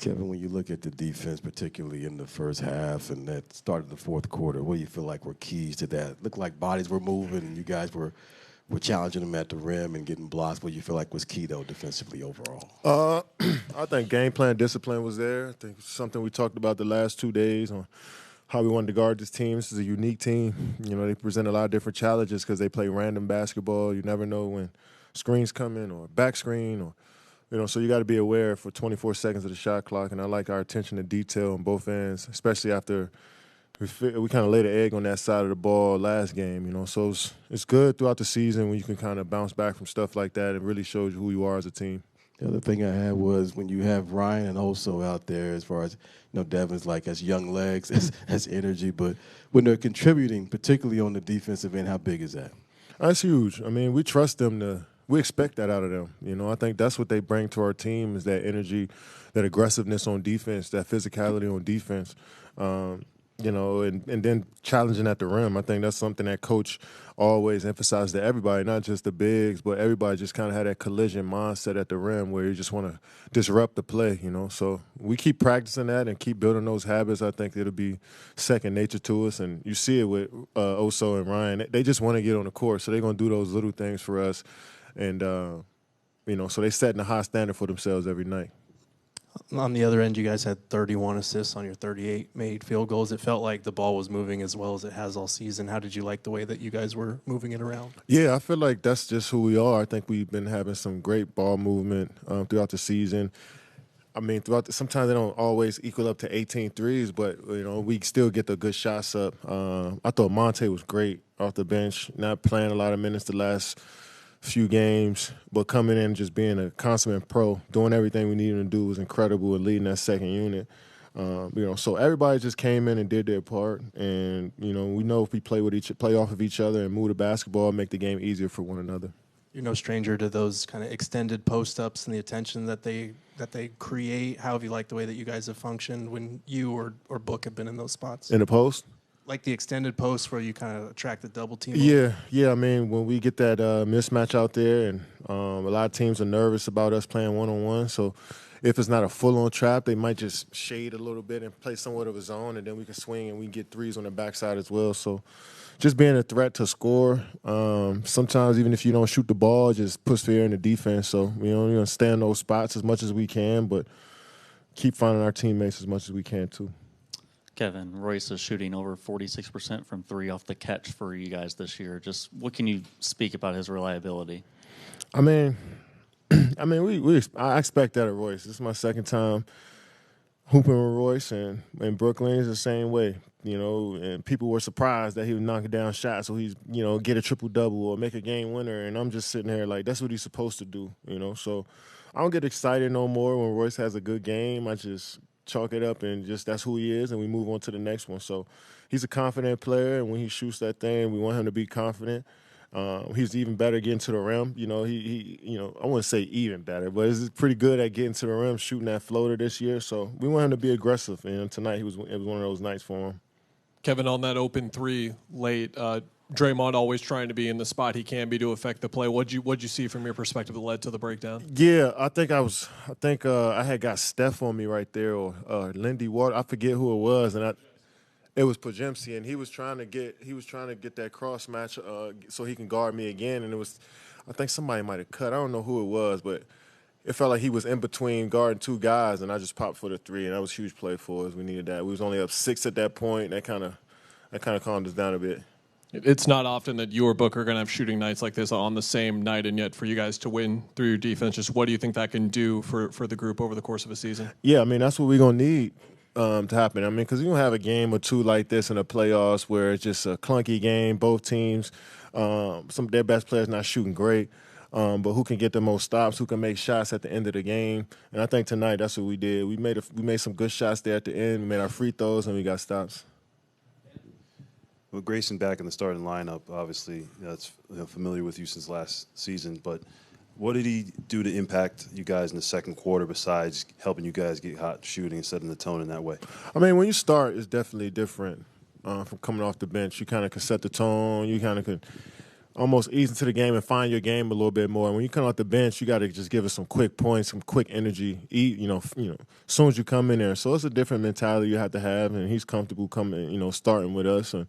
Kevin, when you look at the defense, particularly in the first half and that started the fourth quarter, what do you feel like were keys to that? Looked like bodies were moving and you guys were challenging them at the rim and getting blocks. What do you feel like was key, though, defensively overall? I think game plan discipline was there. I think something we talked about the last 2 days on how we wanted to guard this team. This is a unique team. You know, they present a lot of different challenges because they play random basketball. You never know when screens come in or back screen or so you got to be aware for 24 seconds of the shot clock, and I like our attention to detail on both ends, especially after we kind of laid an egg on that side of the ball last game, So it's good throughout the season when you can kind of bounce back from stuff like that. It really shows you who you are as a team. The other thing I had was when you have Ryan and Oso out there, as far as Devin's like as young legs, as energy, but when they're contributing, particularly on the defensive end, how big is that? That's huge. I mean, we trust them to. We expect that out of them. I think that's what they bring to our team is that energy, that aggressiveness on defense, that physicality on defense, and then challenging at the rim. I think that's something that Coach always emphasized to everybody, not just the bigs, but everybody just kind of had that collision mindset at the rim where you just want to disrupt the play, So we keep practicing that and keep building those habits. I think it'll be second nature to us. And you see it with Oso and Ryan. They just want to get on the court, so they're going to do those little things for us. And, so they setting a high standard for themselves every night. On the other end, you guys had 31 assists on your 38 made field goals. It felt like the ball was moving as well as it has all season. How did you like the way that you guys were moving it around? Yeah, I feel like that's just who we are. I think we've been having some great ball movement throughout the season. I mean, sometimes they don't always equal up to 18 threes, but, we still get the good shots up. I thought Monte was great off the bench, not playing a lot of minutes the last few games, but coming in and just being a consummate pro, doing everything we needed to do was incredible and leading that second unit. So everybody just came in and did their part, and we know if we play off of each other and move the basketball, make the game easier for one another. You're no stranger to those kind of extended post-ups and the attention that they create. How have you liked the way that you guys have functioned when you or Book have been in those spots? In the post? Like the extended post where you kind of attract the double team? Yeah. I mean, when we get that mismatch out there, and a lot of teams are nervous about us playing one-on-one, so if it's not a full-on trap, they might just shade a little bit and play somewhat of a zone, and then we can swing and we get threes on the backside as well. So just being a threat to score. Sometimes even if you don't shoot the ball, just puts fear in the defense. So we're going to stay in those spots as much as we can, but keep finding our teammates as much as we can too. Kevin, Royce is shooting over 46% from three off the catch for you guys this year. Just what can you speak about his reliability? I mean, I expect that of Royce. This is my second time hooping with Royce, and in Brooklyn is the same way. And people were surprised that he was knocking down shots, so he's get a triple-double or make a game winner, and I'm just sitting here like that's what he's supposed to do. So I don't get excited no more when Royce has a good game. I just chalk it up and just that's who he is, and we move on to the next one. So he's a confident player, and when he shoots that thing, we want him to be confident. He's even better getting to the rim. He I wouldn't say even better, but he's pretty good at getting to the rim, shooting that floater this year. So we want him to be aggressive, and tonight it was one of those nights for him. Kevin, on that open three late, Draymond always trying to be in the spot he can be to affect the play. What'd you see from your perspective that led to the breakdown? Yeah, I think I had got Steph on me right there, or Lindy Water. I forget who it was, and it was Pajemski, and he was trying to get that cross match so he can guard me again, and I think somebody might have cut. I don't know who it was, but it felt like he was in between guarding two guys, and I just popped for the three, and that was a huge play for us. We needed that. We was only up 6 at that point. That kind of calmed us down a bit. It's not often that you or Book are going to have shooting nights like this on the same night, and yet for you guys to win through your defense, just what do you think that can do for the group over the course of a season? Yeah, I mean, that's what we're going to need to happen. I mean, because you're going to have a game or two like this in the playoffs where it's just a clunky game, both teams, some of their best players not shooting great, but who can get the most stops, who can make shots at the end of the game. And I think tonight that's what we did. We made some good shots there at the end. We made our free throws, and we got stops. With Grayson back in the starting lineup, obviously that's familiar with you since last season. But what did he do to impact you guys in the second quarter besides helping you guys get hot shooting and setting the tone in that way? I mean, when you start, it's definitely different from coming off the bench. You kind of can set the tone. You kind of can almost ease into the game and find your game a little bit more. And when you come off the bench, you got to just give us some quick points, some quick energy. As soon as you come in there. So it's a different mentality you have to have, and he's comfortable coming, starting with us. And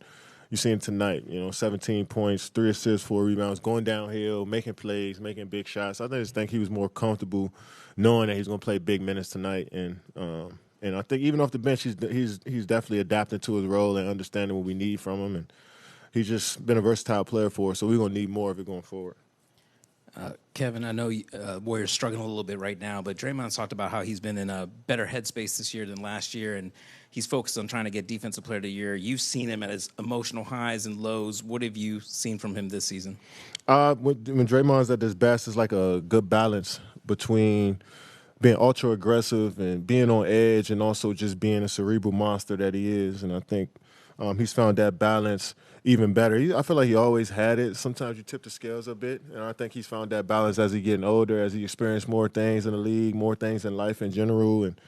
you see him tonight, 17 points, 3 assists, 4 rebounds, going downhill, making plays, making big shots. I just think he was more comfortable knowing that he's going to play big minutes tonight. And I think even off the bench, he's definitely adapting to his role and understanding what we need from him. And he's just been a versatile player for us, so we're going to need more of it going forward. Kevin, I know Warriors struggling a little bit right now, but Draymond's talked about how he's been in a better headspace this year than last year, and he's focused on trying to get Defensive Player of the Year. You've seen him at his emotional highs and lows. What have you seen from him this season? When Draymond's at his best, it's like a good balance between being ultra aggressive and being on edge, and also just being a cerebral monster that he is. And I think he's found that balance even better. I feel like he always had it. Sometimes you tip the scales a bit, and I think he's found that balance as he's getting older, as he experienced more things in the league, more things in life in general. And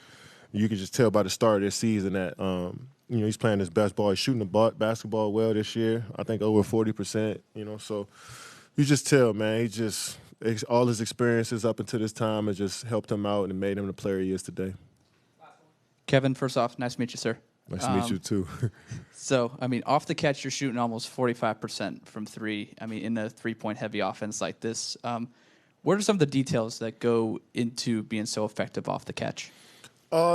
you can just tell by the start of this season that he's playing his best ball. He's shooting the basketball well this year. I think over 40%. So you just tell, man, all his experiences up until this time has just helped him out and made him the player he is today. Kevin, first off, nice to meet you, sir. Nice to meet you, too. So, off the catch, you're shooting almost 45% from three. In a three-point heavy offense like this, what are some of the details that go into being so effective off the catch?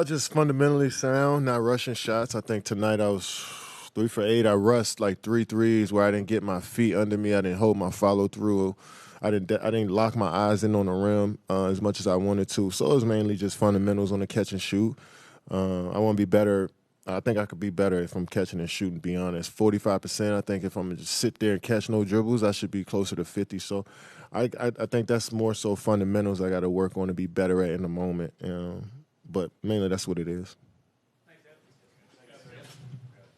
Just fundamentally sound, not rushing shots. I think tonight I was 3 for 8. I rushed like 3 threes where I didn't get my feet under me. I didn't hold my follow-through. I didn't lock my eyes in on the rim as much as I wanted to. So it was mainly just fundamentals on the catch and shoot. I want to be better. I think I could be better if I'm catching and shooting, to be honest. 45%, I think if I'm going to just sit there and catch no dribbles, I should be closer to 50. So I think that's more so fundamentals I got to work on to be better at in the moment. But mainly that's what it is.